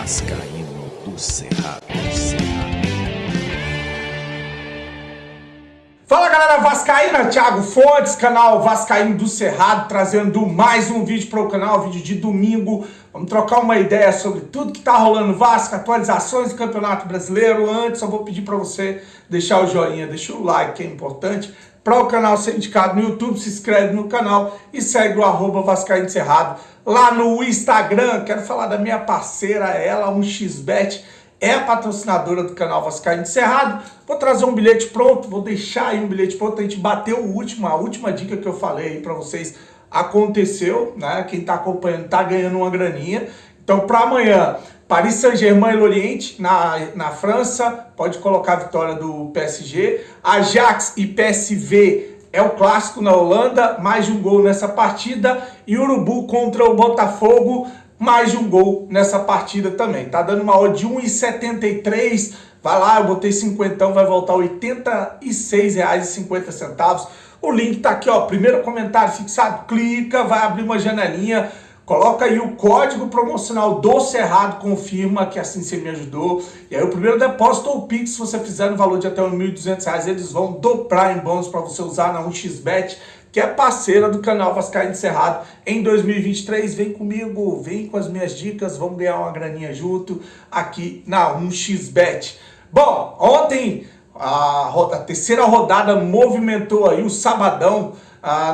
Vascaíno do Cerrado. Fala galera vascaína, Thiago Fontes, canal Vascaíno do Cerrado, trazendo mais um vídeo para o canal, vídeo de domingo. Vamos trocar uma ideia sobre tudo que está rolando no Vasco, atualizações do Campeonato Brasileiro. Antes, eu vou pedir para você deixar o joinha, deixar o like, que é importante, para o canal ser indicado no YouTube. Se inscreve no canal e segue o @Vascaíno do Cerrado lá no Instagram. Quero falar da minha parceira, ela, 1xBet. É a patrocinadora do canal Vascaíno do Cerrado. Vou trazer um bilhete pronto, vou deixar aí um bilhete pronto. A gente bateu a última dica que eu falei aí para vocês aconteceu, né? Quem tá acompanhando tá ganhando uma graninha. Então, para amanhã, Paris Saint-Germain e Lorient na França, pode colocar a vitória do PSG. Ajax e PSV é o clássico na Holanda, mais de um gol nessa partida. E Urubu contra o Botafogo, mais de um gol nessa partida também. Tá dando uma odd de 1,73. Vai lá, eu botei 50, vai voltar R$ 86,50. O link tá aqui, ó. Primeiro comentário fixado, clica, vai abrir uma janelinha. Coloca aí o código promocional do Cerrado, confirma que assim você me ajudou. E aí o primeiro depósito ou Pix, se você fizer no valor de até R$ 1.200, eles vão dobrar em bônus para você usar na 1xBet, que é parceira do canal Vascaíno do Cerrado. Em 2023, vem comigo, vem com as minhas dicas, vamos ganhar uma graninha junto aqui na 1xBet. Bom, ontem a terceira rodada movimentou aí o sabadão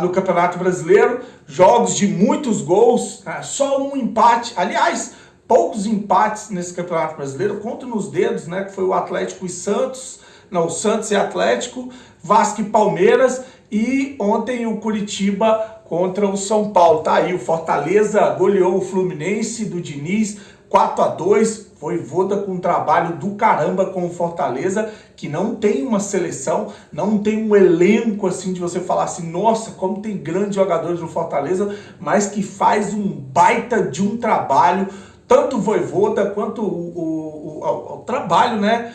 no Campeonato Brasileiro. Jogos de muitos gols, só um empate. Aliás, poucos empates nesse Campeonato Brasileiro, conto nos dedos, né? Que foi o Atlético e Santos, não, Santos e Atlético, Vasco e Palmeiras, e ontem o Curitiba contra o São Paulo. Tá aí, o Fortaleza goleou o Fluminense do Diniz 4-2, Vojvoda com um trabalho do caramba com o Fortaleza, que não tem uma seleção, não tem um elenco assim de você falar assim, nossa, como tem grandes jogadores no Fortaleza, mas que faz um baita de um trabalho, tanto o Vojvoda quanto o trabalho, né,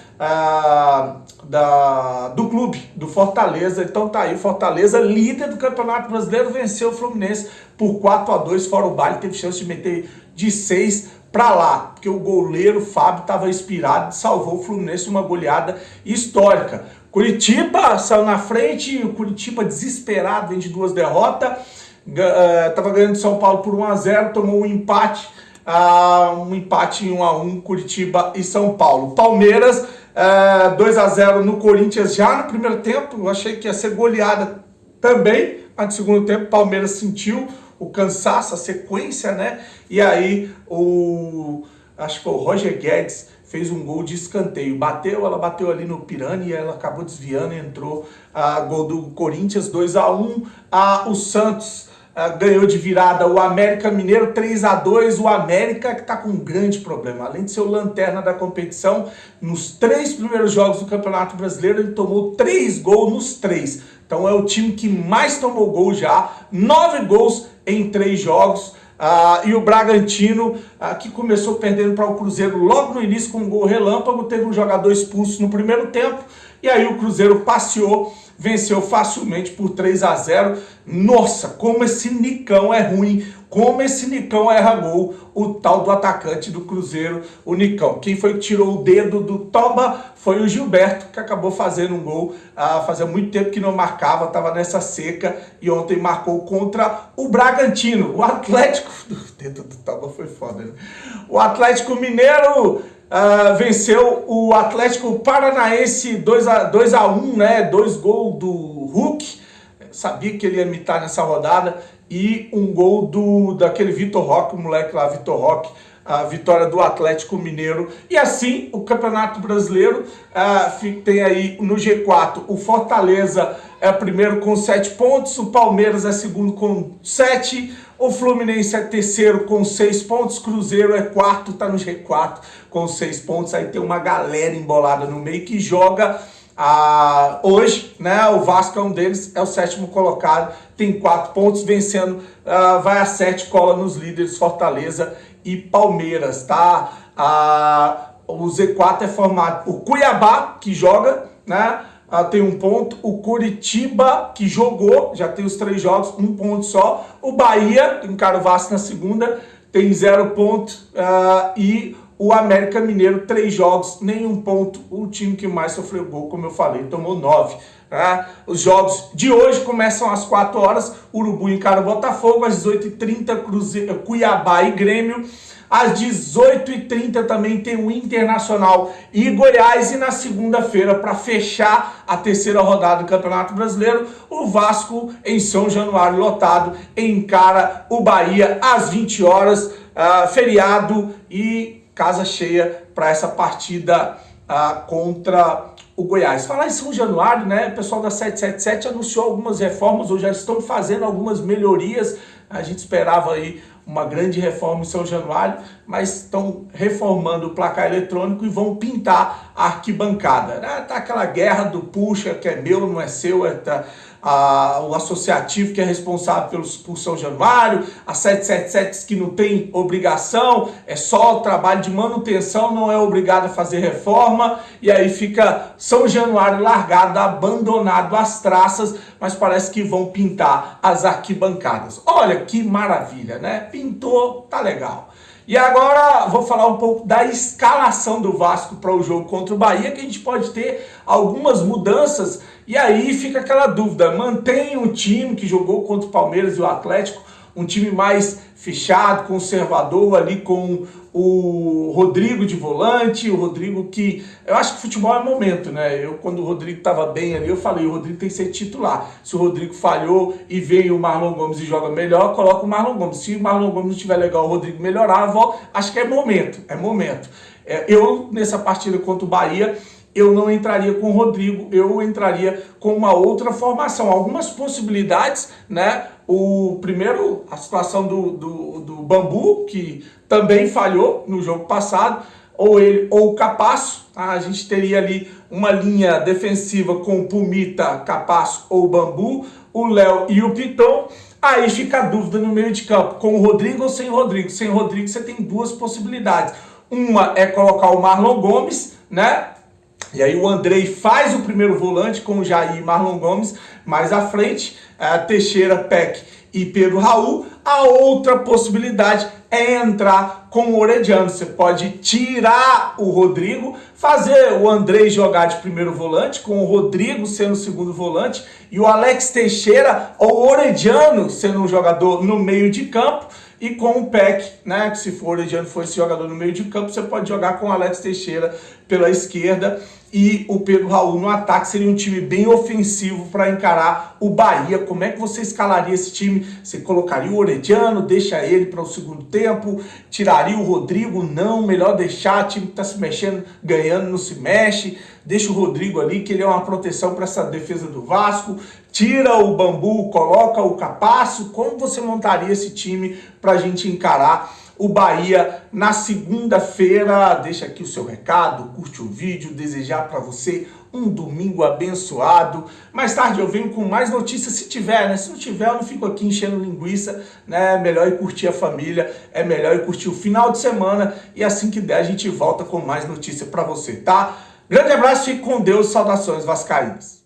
do clube, do Fortaleza. Então tá aí, Fortaleza, líder do Campeonato Brasileiro, venceu o Fluminense por 4-2, fora o baile, teve chance de meter de 6 para lá, porque o goleiro Fábio estava inspirado e salvou o Fluminense uma goleada histórica. Curitiba saiu na frente, o Curitiba desesperado, vem de 2 derrotas, estava ganhando São Paulo por 1-0, tomou um empate em 1-1, Curitiba e São Paulo. Palmeiras, 2-0 no Corinthians já no primeiro tempo, eu achei que ia ser goleada também, mas no segundo tempo o Palmeiras sentiu o cansaço, a sequência, né? E aí acho que foi o Roger Guedes fez um gol de escanteio. Ela bateu ali no Pirani e ela acabou desviando e entrou. Gol do Corinthians, 2-1. O Santos ganhou de virada o América Mineiro, 3-2. O América que tá com um grande problema. Além de ser o lanterna da competição, nos 3 primeiros jogos do Campeonato Brasileiro, ele tomou 3 gols nos 3. Então é o time que mais tomou gol já, 9 gols em 3 jogos. E o Bragantino, que começou perdendo para o Cruzeiro logo no início com um gol relâmpago, teve um jogador expulso no primeiro tempo, e aí o Cruzeiro passeou, venceu facilmente por 3-0. Nossa, como esse Nicão é ruim, como esse Nicão erra gol, o tal do atacante do Cruzeiro, o Nicão. Quem foi que tirou o dedo do Toba foi o Gilberto, que acabou fazendo um gol. Fazia muito tempo que não marcava, estava nessa seca, e ontem marcou contra o Bragantino. O Atlético, o dedo do Toba foi foda, né? O Atlético Mineiro venceu o Atlético Paranaense 2-1, né? 2 gols do Hulk. Sabia que ele ia imitar nessa rodada, e um gol daquele Vitor Roque, o moleque lá, Vitor Roque, a vitória do Atlético Mineiro. E assim, o Campeonato Brasileiro tem aí no G4, o Fortaleza é primeiro com 7 pontos, o Palmeiras é segundo com 7, o Fluminense é terceiro com 6 pontos, Cruzeiro é quarto, tá no G4 com 6 pontos. Aí tem uma galera embolada no meio que joga hoje, né? O Vasco é um deles, é o 7º colocado, tem 4 pontos, vencendo, vai a 7, cola nos líderes Fortaleza e Palmeiras, tá? O Z4 é formado por Cuiabá, que joga, né? Tem 1 ponto, o Curitiba, que jogou, já tem os 3 jogos, 1 ponto só, o Bahia, encara o Vasco na segunda, tem 0 ponto, e O América Mineiro, 3 jogos, nenhum ponto. O time que mais sofreu gol, como eu falei, tomou 9. Tá? Os jogos de hoje começam às 4 horas. Urubu encara o Botafogo. Às 18h30, Cuiabá e Grêmio. Às 18h30 também tem o Internacional e Goiás. E na segunda-feira, para fechar a terceira rodada do Campeonato Brasileiro, o Vasco, em São Januário lotado, encara o Bahia às 20 horas. Feriado e casa cheia para essa partida contra o Goiás. Falar em São Januário, né? O pessoal da 777 anunciou algumas reformas, ou já estão fazendo algumas melhorias. A gente esperava aí uma grande reforma em São Januário, mas estão reformando o placar eletrônico e vão pintar a arquibancada. Tá aquela guerra do puxa, que é meu, não é seu, o associativo que é responsável por São Januário, a 777 que não tem obrigação, é só o trabalho de manutenção, não é obrigado a fazer reforma, e aí fica São Januário largado, abandonado às traças, mas parece que vão pintar as arquibancadas. Olha que maravilha, né? Pintou, tá legal. E agora vou falar um pouco da escalação do Vasco para o jogo contra o Bahia, que a gente pode ter algumas mudanças, e aí fica aquela dúvida, mantém o time que jogou contra o Palmeiras e o Atlético, um time mais fechado, conservador, ali com o Rodrigo de volante, o Rodrigo que... Eu acho que futebol é momento, né? Quando o Rodrigo estava bem ali, eu falei, o Rodrigo tem que ser titular. Se o Rodrigo falhou e veio o Marlon Gomes e joga melhor, coloca o Marlon Gomes. Se o Marlon Gomes não estiver legal, o Rodrigo melhorar, acho que é momento, é momento. Eu, nessa partida contra o Bahia, eu não entraria com o Rodrigo, eu entraria com uma outra formação. Algumas possibilidades, né? Primeiro, a situação do Bambu, que também falhou no jogo passado, ou ele ou o Capasso. A gente teria ali uma linha defensiva com o Pumita, Capasso ou Bambu, o Léo e o Piton. Aí fica a dúvida no meio de campo, com o Rodrigo ou sem o Rodrigo. Sem o Rodrigo você tem duas possibilidades. Uma é colocar o Marlon Gomes, né? E aí o Andrei faz o primeiro volante com o Jair e Marlon Gomes. Mais à frente, Teixeira, Peck e Pedro Raul. A outra possibilidade é entrar com o Orediano. Você pode tirar o Rodrigo, fazer o Andrei jogar de primeiro volante, com o Rodrigo sendo o segundo volante, e o Alex Teixeira ou o Orediano sendo um jogador no meio de campo, e com o Peck, né, que se for o Orediano for esse jogador no meio de campo, você pode jogar com o Alex Teixeira pela esquerda e o Pedro Raul no ataque. Seria um time bem ofensivo para encarar o Bahia. Como é que você escalaria esse time? Você colocaria o Orediano, deixa ele para o segundo tempo, tiraria o Rodrigo? Não, melhor deixar, o time que está se mexendo, ganhando, não se mexe. Deixa o Rodrigo ali, que ele é uma proteção para essa defesa do Vasco. Tira o Bambu, coloca o Capasso. Como você montaria esse time para a gente encarar o Bahia na segunda-feira? Deixa aqui o seu recado, curte o vídeo, desejar para você um domingo abençoado. Mais tarde eu venho com mais notícias, se tiver, né? Se não tiver, eu não fico aqui enchendo linguiça, né? É melhor ir curtir a família, é melhor ir curtir o final de semana, e assim que der a gente volta com mais notícia para você, tá? Grande abraço, fique com Deus, saudações vascaínas.